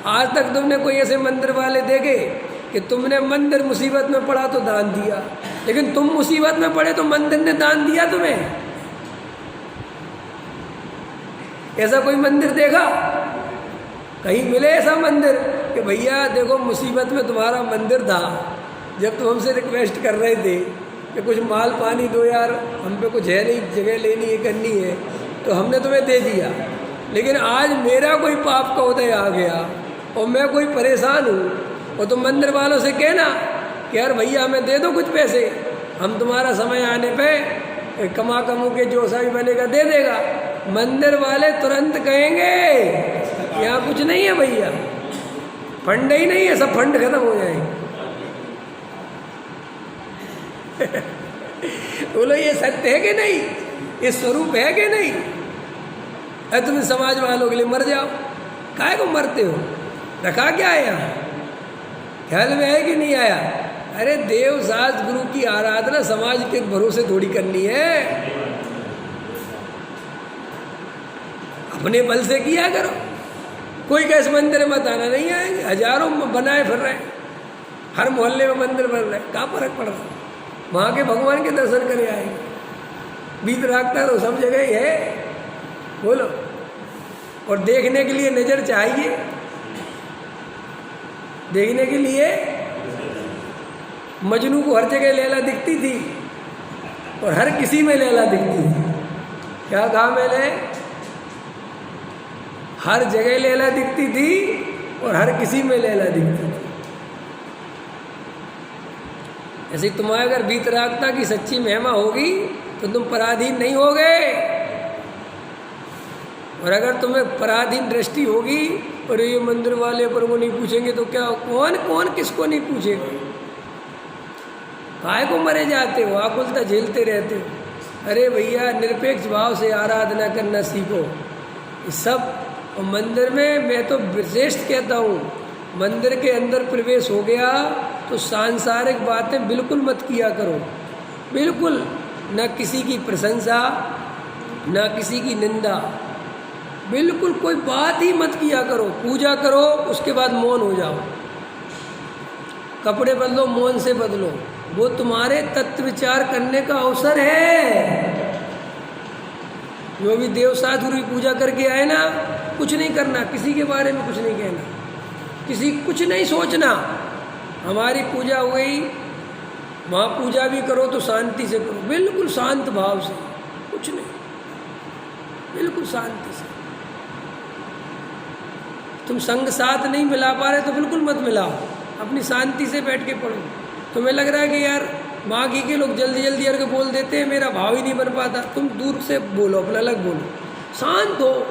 आज तक तुमने कोई ऐसे मंदिर वाले देखे कि तुमने मंदिर मुसीबत में पड़ा तो दान दिया, लेकिन तुम मुसीबत में पड़े तो मंदिर ने दान दिया तुम्हें? ऐसा कोई मंदिर देखा? कहीं मिले ऐसा मंदिर कि भैया देखो मुसीबत में तुम्हारा मंदिर था, जब तुम हमसे रिक्वेस्ट कर रहे थे कि कुछ माल पानी दो यार, हम पे कुछ है नहीं, जगह लेनी है, करनी है, तो हमने तुम्हें दे दिया। लेकिन आज मेरा कोई पाप का उदय आ गया और मैं कोई परेशान हूँ, और तुम मंदिर वालों से कहना कि यार भैया हमें दे दो कुछ पैसे, हम तुम्हारा समय आने पे कमा कमू के जो सा भी बनेगा दे देगा। मंदिर वाले तुरंत कहेंगे यहाँ कुछ नहीं है भैया, फंड ही नहीं है, सब फंड खत्म हो जाएंगे। बोलो ये सत्य है कि नहीं, ये स्वरूप है कि नहीं? अरे तुम समाज वालों के लिए मर जाओ, काहे को मरते हो? रखा क्या है यहाँ? ख्याल में है कि नहीं आया? अरे देव शास्त्र गुरु की आराधना समाज के भरोसे थोड़ी करनी है, अपने बल से किया करो। कोई कैस मंदिर में बताना नहीं आएंगे, हजारों बनाए फिर रहे, हर मोहल्ले में मंदिर बन रहे, क्या फर्क पड़ रहा? वहाँ के भगवान के दर्शन करे आएंगे। बीत राखता तो सब जगह ही है, बोलो। और देखने के लिए नजर चाहिए, देखने के लिए मजनू को हर जगह लैला दिखती थी और हर किसी में लैला दिखती थी। क्या कहा मैंने? हर जगह लैला दिखती थी और हर किसी में लैला दिखती थी। ऐसे तुम्हारे अगर वीतरागता की सच्ची महिमा होगी तो तुम पराधीन नहीं होगे, और अगर तुम्हें पराधीन दृष्टि होगी और ये मंदिर वाले पर वो नहीं पूछेंगे तो क्या, कौन कौन किसको नहीं पूछेगा? काय को मरे जाते हो, आकुलता झेलते रहते हो? अरे भैया निरपेक्ष भाव से आराधना करना सीखो। इस सब और मंदिर में मैं तो विशेष कहता हूँ, मंदिर के अंदर प्रवेश हो गया तो सांसारिक बातें बिल्कुल मत किया करो, बिल्कुल। न किसी की प्रशंसा, न किसी की निंदा, बिल्कुल कोई बात ही मत किया करो। पूजा करो, उसके बाद मौन हो जाओ। कपड़े बदलो, मौन से बदलो, वो तुम्हारे तत्व विचार करने का अवसर है। जो भी देव साधु की पूजा करके आए ना, कुछ नहीं करना, किसी के बारे में कुछ नहीं कहना, किसी कुछ नहीं सोचना। हमारी पूजा हो गई, वहाँ पूजा भी करो तो शांति से करो, बिल्कुल शांत भाव से, कुछ नहीं, बिल्कुल शांति से। तुम संग साथ नहीं मिला पा रहे तो बिल्कुल मत मिलाओ, अपनी शांति से बैठ के पढ़ो। तुम्हें लग रहा है कि यार माघी के लोग जल्दी जल्दी करके बोल देते हैं, मेरा भाव ही नहीं बन पाता, तुम दूर से बोलो, अपना अलग बोलो, शांत हो।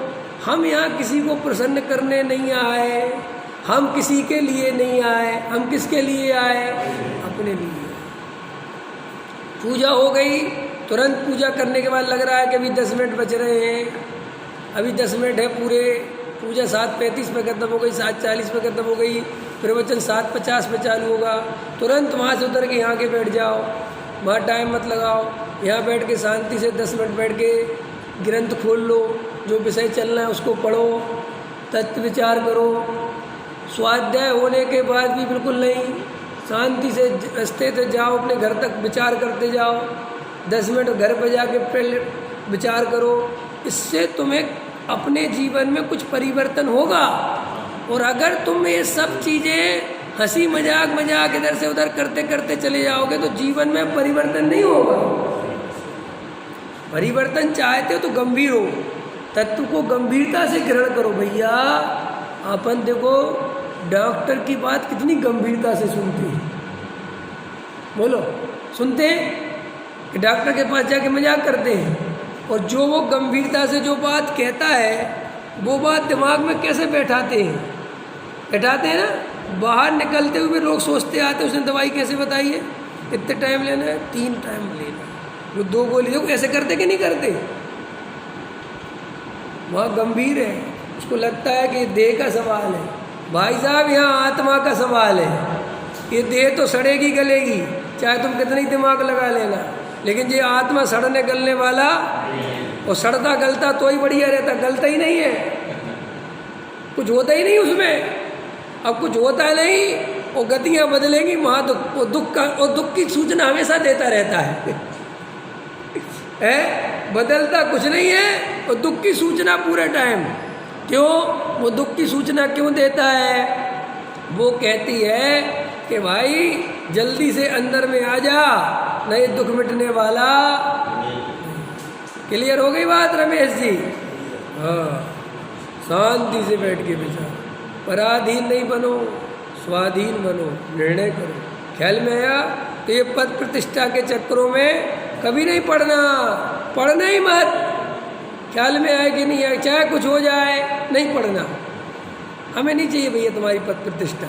हम यहाँ किसी को प्रसन्न करने नहीं आए, हम किसी के लिए नहीं आए, हम किसके लिए आए? अपने लिए। पूजा हो गई, तुरंत पूजा करने के बाद लग रहा है कि अभी 10 मिनट बच रहे हैं, अभी 10 मिनट है पूरे। पूजा 7:35 पे खत्म हो गई, 7:40 पे खत्म हो गई, प्रवचन 7:50 पे चालू होगा। तुरंत वहाँ से उतर के यहाँ के बैठ जाओ, वहाँ टाइम मत लगाओ, यहाँ बैठ के शांति से 10 मिनट बैठ के ग्रंथ खोल लो, जो विषय चलना है उसको पढ़ो, तत्व विचार करो। स्वाध्याय होने के बाद भी बिल्कुल नहीं, शांति से रस्ते से जाओ, अपने घर तक विचार करते जाओ, 10 मिनट घर पर जाके पहले विचार करो। इससे तुम्हें अपने जीवन में कुछ परिवर्तन होगा। और अगर तुम ये सब चीज़ें हंसी मजाक इधर से उधर करते करते चले जाओगे तो जीवन में परिवर्तन नहीं होगा। परिवर्तन चाहते हो तो गंभीर हो, तत्व को गंभीरता से ग्रहण करो। भैया अपन देखो डॉक्टर की बात कितनी गंभीरता से सुनते हैं, बोलो सुनते हैं कि डॉक्टर के पास जाके मजाक करते हैं, और जो वो गंभीरता से जो बात कहता है वो बात दिमाग में कैसे बैठाते हैं ना। बाहर निकलते हुए लोग सोचते आते उसने दवाई कैसे बताई है, कितने टाइम लेना है, 3 टाइम लेना है, वो 2 गोली देखो ऐसे करते कि नहीं करते। वहाँ गंभीर है, उसको लगता है कि देह का सवाल है। भाई साहब यहाँ आत्मा का सवाल है। ये देह तो सड़ेगी गलेगी, चाहे तुम कितनी दिमाग लगा लेना, लेकिन ये आत्मा सड़ने गलने वाला, और सड़ता गलता तो ही बढ़िया रहता, गलता ही नहीं है, कुछ होता ही नहीं उसमें। अब कुछ होता नहीं और गतियाँ बदलेंगी, वहाँ दुख की सूचना हमेशा देता रहता है बदलता कुछ नहीं है, और दुख की सूचना पूरे टाइम। क्यों वो दुख की सूचना क्यों देता है? वो कहती है कि भाई जल्दी से अंदर में आ जा, नहीं दुख मिटने वाला। क्लियर हो गई बात रमेश जी? हाँ, शांति से बैठ के विचार, पराधीन नहीं बनो, स्वाधीन बनो, निर्णय करो। ख्याल में आया? तो ये पद प्रतिष्ठा के चक्करों में कभी नहीं पढ़ना ही मत। ख्याल में आए कि नहीं आए, चाहे कुछ हो जाए, नहीं पढ़ना। हमें नहीं चाहिए भैया तुम्हारी पद प्रतिष्ठा।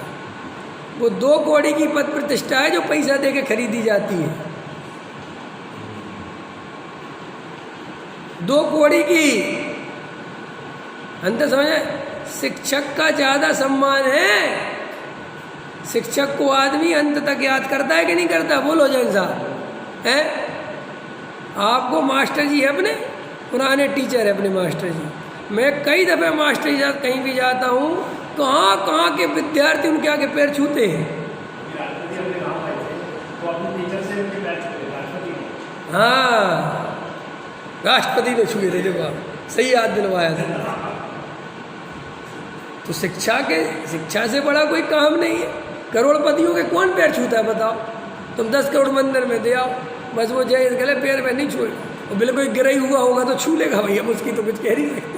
वो 2 कौड़ी की पद प्रतिष्ठा है जो पैसा दे के खरीदी जाती है। 2 कौड़ी की अंतर समझे? शिक्षक का ज्यादा सम्मान है। शिक्षक को आदमी अंत तक याद करता है कि नहीं करता? बोलो जैन साहब है। आपको मास्टर जी है अपने, पुराने टीचर है अपने मास्टर जी। मैं कई दफे मास्टर जी साथ कहीं भी जाता हूँ, कहाँ के विद्यार्थी उनके आगे पैर छूते हैं। हाँ, राष्ट्रपति ने छुए थे। देखो आप, सही याद दिलवाया था। तो शिक्षा से बड़ा कोई काम नहीं है। करोड़पतियों के कौन पैर छूता है बताओ? तुम 10 करोड़ मंदिर में दे आओ, बस वो जय गले पैर में नहीं छुएगा। और बिल्कुल गिरई हुआ होगा तो छू लेगा भैया, उसकी तो कुछ कह नहीं सकते।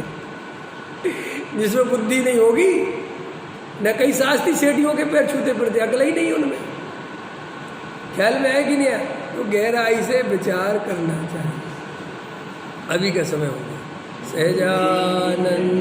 जिसमें बुद्धि नहीं होगी न, कई शास्त्री सेठियों के पैर छूते पड़ते, अकल ही नहीं उनमें। ख्याल में है कि नहीं है? तो गहराई से विचार करना चाहिए। अभी का समय हो गया। सहजानंद